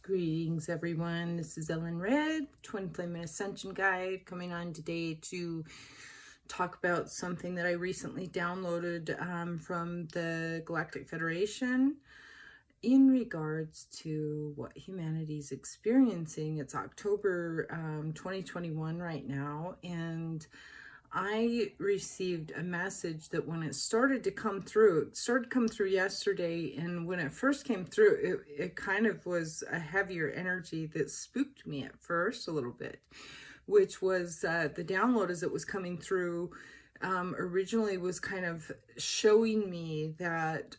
Greetings, everyone. This is Ellen Red, Twin Flame and Ascension Guide, coming on today to talk about something that I recently downloaded from the Galactic Federation in regards to what humanity is experiencing. It's October 2021 right now, and I received a message that when it started to come through, it started to come through yesterday, and when it first came through, it kind of was a heavier energy that spooked me at first a little bit, which was the download as it was coming through originally was kind of showing me that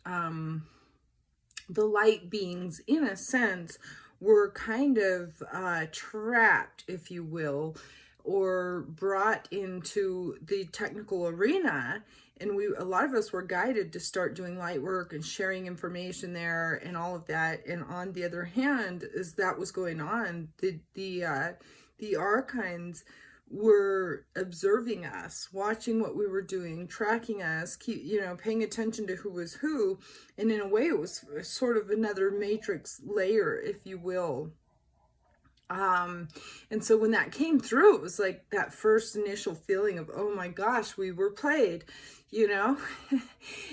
the light beings, in a sense, were kind of trapped, if you will, or brought into the technical arena, and a lot of us were guided to start doing light work and sharing information there and all of that. And on the other hand, as that was going on, the archons were observing us, watching what we were doing, tracking us, paying attention to who was who. And in a way, it was sort of another matrix layer, if you will. And so when that came through, it was like that first initial feeling of, oh my gosh, we were played,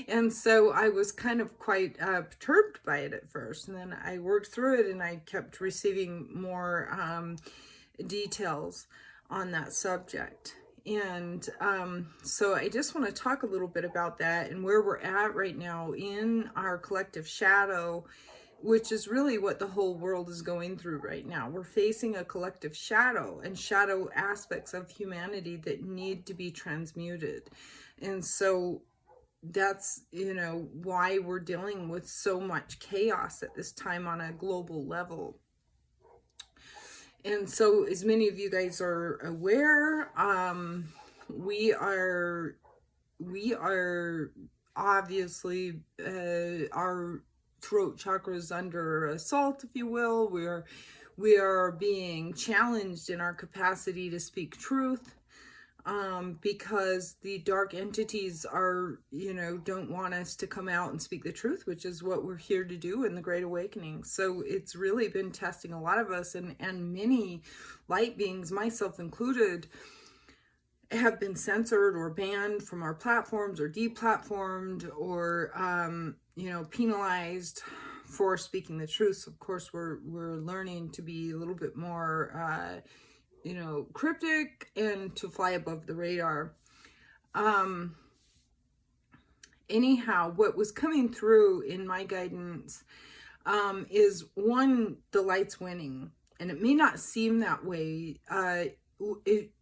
and so I was kind of quite perturbed by it at first. And then I worked through it, and I kept receiving more details on that subject. And so I just want to talk a little bit about that and where we're at right now in our collective shadow, which is really what the whole world is going through right now. We're facing a collective shadow and shadow aspects of humanity that need to be transmuted. And so that's, why we're dealing with so much chaos at this time on a global level. And so, as many of you guys are aware, we are obviously our throat chakra is under assault, if you will. We are being challenged in our capacity to speak truth, because the dark entities are, don't want us to come out and speak the truth, which is what we're here to do in the Great Awakening. So it's really been testing a lot of us, and many light beings, myself included, have been censored or banned from our platforms or deplatformed or penalized for speaking the truth. So of course we're learning to be a little bit more cryptic and to fly above the radar. Anyhow, what was coming through in my guidance is, one, the light's winning, and it may not seem that way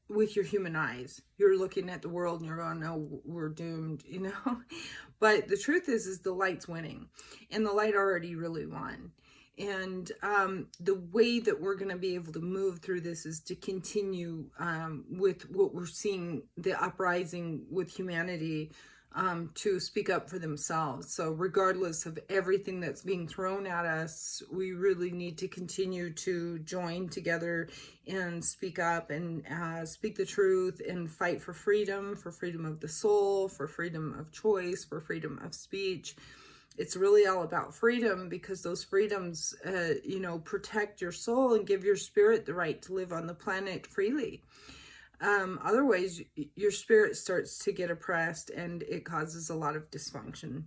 with your human eyes. You're looking at the world and you're going, no, we're doomed, but the truth is the light's winning, and the light already really won. And the way that we're going to be able to move through this is to continue with what we're seeing, the uprising with humanity, to speak up for themselves. So regardless of everything that's being thrown at us, we really need to continue to join together and speak up and speak the truth and fight for freedom of the soul, for freedom of choice, for freedom of speech. It's really all about freedom, because those freedoms, protect your soul and give your spirit the right to live on the planet freely. Otherwise, your spirit starts to get oppressed, and it causes a lot of dysfunction.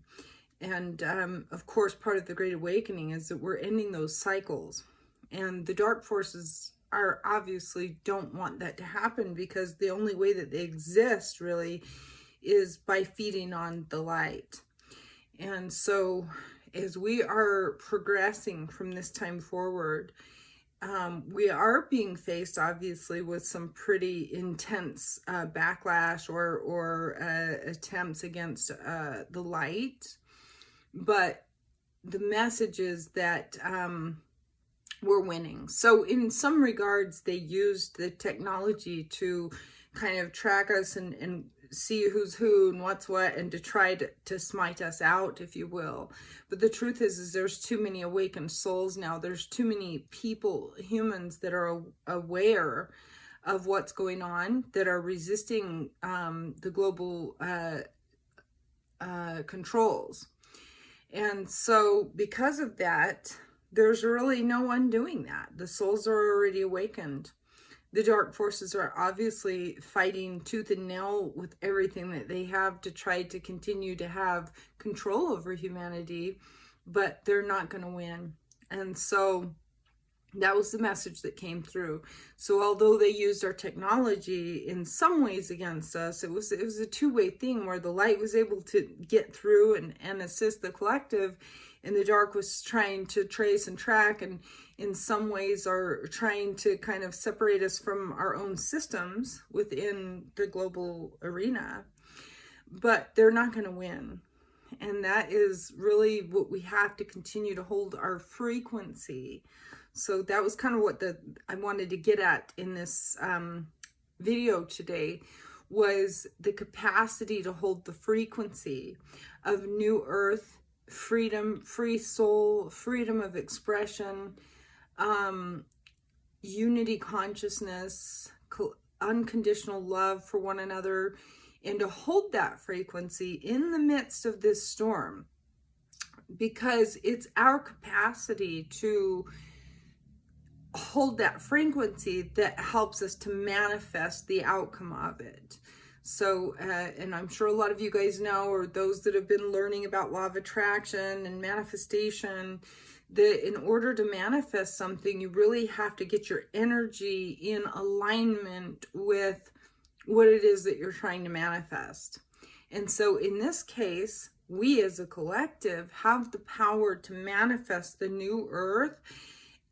And of course, part of the Great Awakening is that we're ending those cycles. And the dark forces are obviously don't want that to happen, because the only way that they exist really is by feeding on the light. And so as we are progressing from this time forward, we are being faced, obviously, with some pretty intense backlash or attempts against the light. But the message is that we're winning. So in some regards, they used the technology to kind of track us and see who's who and what's what, and to try to smite us out, if you will. But the truth is there's too many awakened souls now. There's too many people, humans, that are aware of what's going on, that are resisting the global controls. And so because of that, there's really no undoing that. The souls are already awakened. The dark forces are obviously fighting tooth and nail with everything that they have to try to continue to have control over humanity, but they're not going to win. And so that was the message that came through. So although they used our technology in some ways against us, it was a two-way thing where the light was able to get through and assist the collective, and the dark was trying to trace and track, and in some ways are trying to kind of separate us from our own systems within the global arena. But they're not going to win. And that is really what we have to continue to hold our frequency. So that was kind of what I wanted to get at in this video today, was the capacity to hold the frequency of new earth, freedom, free soul, freedom of expression, unity consciousness, unconditional love for one another, and to hold that frequency in the midst of this storm, because it's our capacity to hold that frequency that helps us to manifest the outcome of it. So, and I'm sure a lot of you guys know, or those that have been learning about law of attraction and manifestation, that in order to manifest something, you really have to get your energy in alignment with what it is that you're trying to manifest. And so in this case, we as a collective have the power to manifest the new earth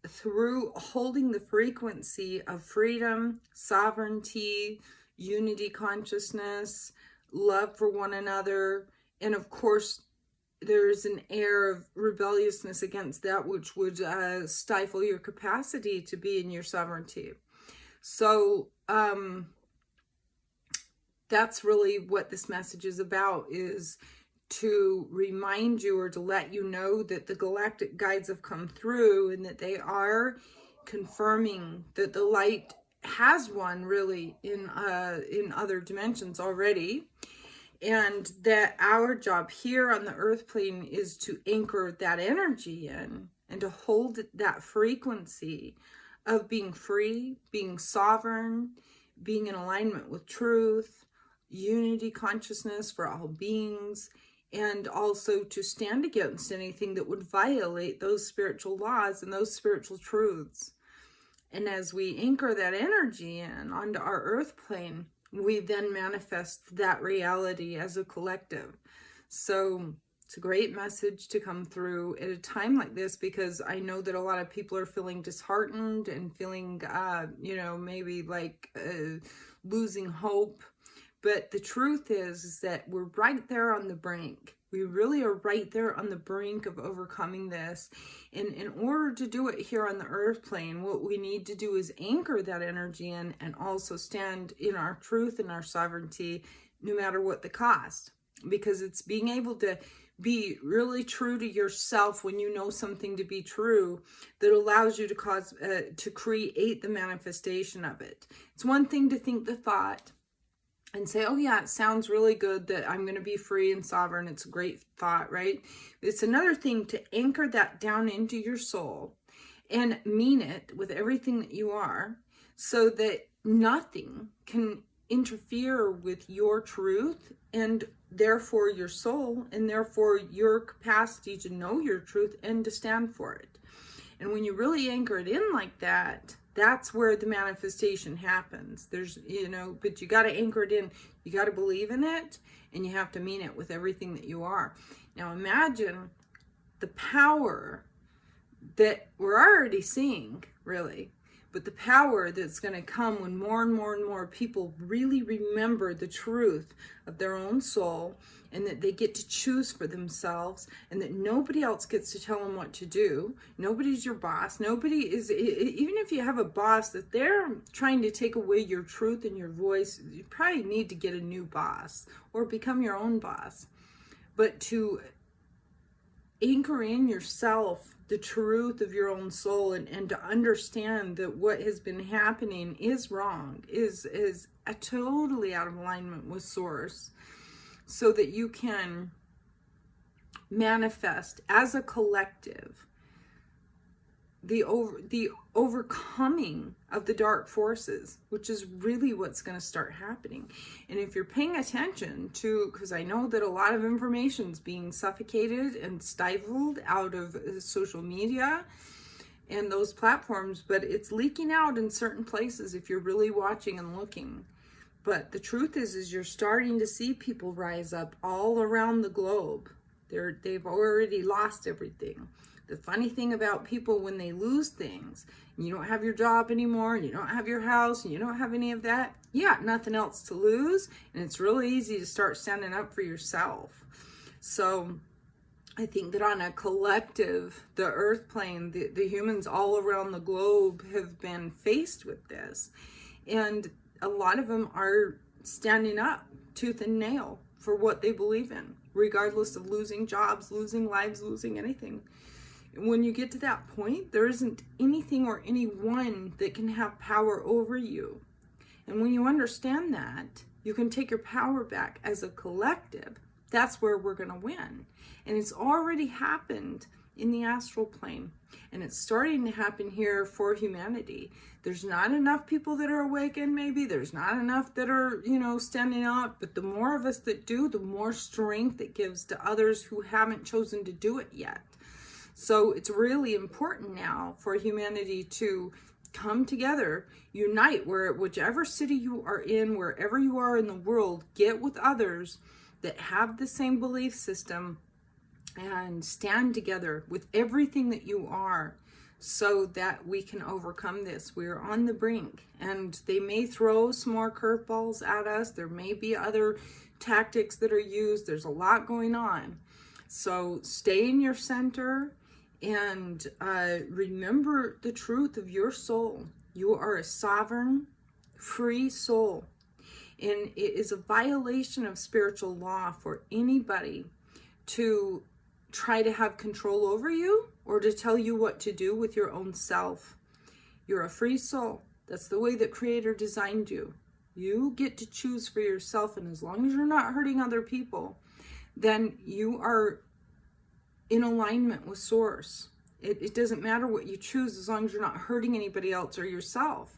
through holding the frequency of freedom, sovereignty, unity consciousness, love for one another, and of course there's an air of rebelliousness against that which would stifle your capacity to be in your sovereignty. So that's really what this message is about, is to remind you, or to let you know, that the galactic guides have come through and that they are confirming that the light has won really in other dimensions already, and that our job here on the earth plane is to anchor that energy in and to hold that frequency of being free, being sovereign, being in alignment with truth, unity consciousness for all beings, and also to stand against anything that would violate those spiritual laws and those spiritual truths. And as we anchor that energy in onto our earth plane, we then manifest that reality as a collective. So it's a great message to come through at a time like this, because I know that a lot of people are feeling disheartened and feeling, maybe like losing hope. But the truth is that we're right there on the brink. We really are right there on the brink of overcoming this. And in order to do it here on the earth plane, what we need to do is anchor that energy in, and also stand in our truth and our sovereignty, no matter what the cost. Because it's being able to be really true to yourself when you know something to be true, that allows you to create the manifestation of it. It's one thing to think the thought and say, oh yeah, it sounds really good that I'm going to be free and sovereign. It's a great thought, right? It's another thing to anchor that down into your soul and mean it with everything that you are, so that nothing can interfere with your truth, and therefore your soul, and therefore your capacity to know your truth and to stand for it. And when you really anchor it in like that, that's where the manifestation happens. But you got to anchor it in. You got to believe in it, and you have to mean it with everything that you are. Now imagine the power that we're already seeing, really, but the power that's going to come when more and more and more people really remember the truth of their own soul, and that they get to choose for themselves, and that nobody else gets to tell them what to do. Nobody's your boss. Nobody is, even if you have a boss that they're trying to take away your truth and your voice, you probably need to get a new boss or become your own boss. But to anchor in yourself the truth of your own soul, and to understand that what has been happening is wrong, is totally out of alignment with source, so that you can manifest as a collective the overcoming of the dark forces, which is really what's going to start happening. And if you're paying attention to, because I know that a lot of information is being suffocated and stifled out of social media and those platforms, but it's leaking out in certain places if you're really watching and looking. But the truth is you're starting to see people rise up all around the globe. They've already lost everything. The funny thing about people, when they lose things, and you don't have your job anymore, and you don't have your house, and you don't have any of that, you got nothing else to lose, and it's really easy to start standing up for yourself. So I think that on a collective, the earth plane, the humans all around the globe have been faced with this. And a lot of them are standing up tooth and nail for what they believe in, regardless of losing jobs, losing lives, losing anything. When you get to that point, there isn't anything or anyone that can have power over you. And when you understand that, you can take your power back as a collective. That's where we're going to win. And it's already happened in the astral plane. And it's starting to happen here for humanity. There's not enough people that are awakened, maybe. There's not enough that are, standing up. But the more of us that do, the more strength it gives to others who haven't chosen to do it yet. So it's really important now for humanity to come together, unite, whichever city you are in, wherever you are in the world, get with others that have the same belief system and stand together with everything that you are so that we can overcome this. We're on the brink, and they may throw some more curveballs at us. There may be other tactics that are used. There's a lot going on. So stay in your center and remember the truth of your soul. You are a sovereign, free soul. And it is a violation of spiritual law for anybody to try to have control over you or to tell you what to do with your own self. You're a free soul. That's the way that Creator designed you. You get to choose for yourself, and as long as you're not hurting other people, then you are in alignment with Source. It doesn't matter what you choose as long as you're not hurting anybody else or yourself.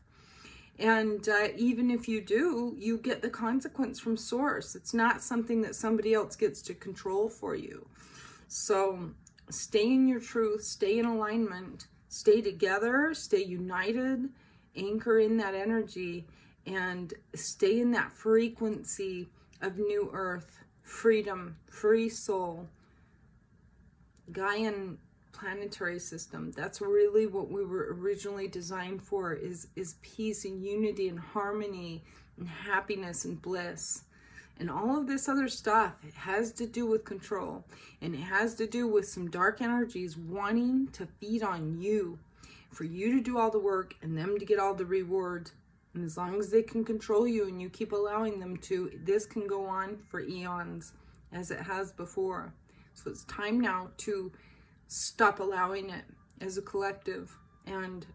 And even if you do, you get the consequence from Source. It's not something that somebody else gets to control for you. So stay in your truth, stay in alignment, stay together, stay united, anchor in that energy, and stay in that frequency of new earth, freedom, free soul, Gaian planetary system. That's really what we were originally designed for, is peace and unity and harmony and happiness and bliss. And all of this other stuff, it has to do with control, and it has to do with some dark energies wanting to feed on you, for you to do all the work and them to get all the reward. And as long as they can control you and you keep allowing them to, this can go on for eons as it has before. So it's time now to stop allowing it as a collective, and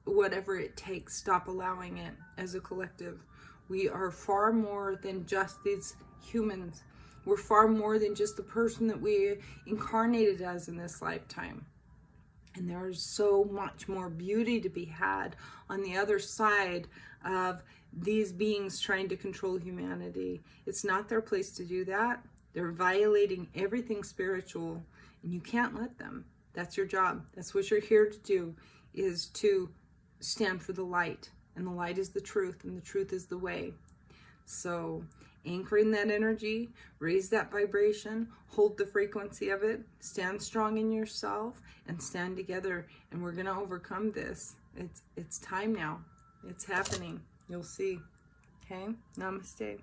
whatever it takes, stop allowing it as a collective. We are far more than just these humans. We're far more than just the person that we incarnated as in this lifetime. And there's so much more beauty to be had on the other side of these beings trying to control humanity. It's not their place to do that. They're violating everything spiritual, and you can't let them. That's your job. That's what you're here to do, is to stand for the light. And the light is the truth, and the truth is the way. So anchor in that energy, raise that vibration, hold the frequency of it, stand strong in yourself, and stand together. And we're going to overcome this. It's time now. It's happening. You'll see. Okay? Namaste.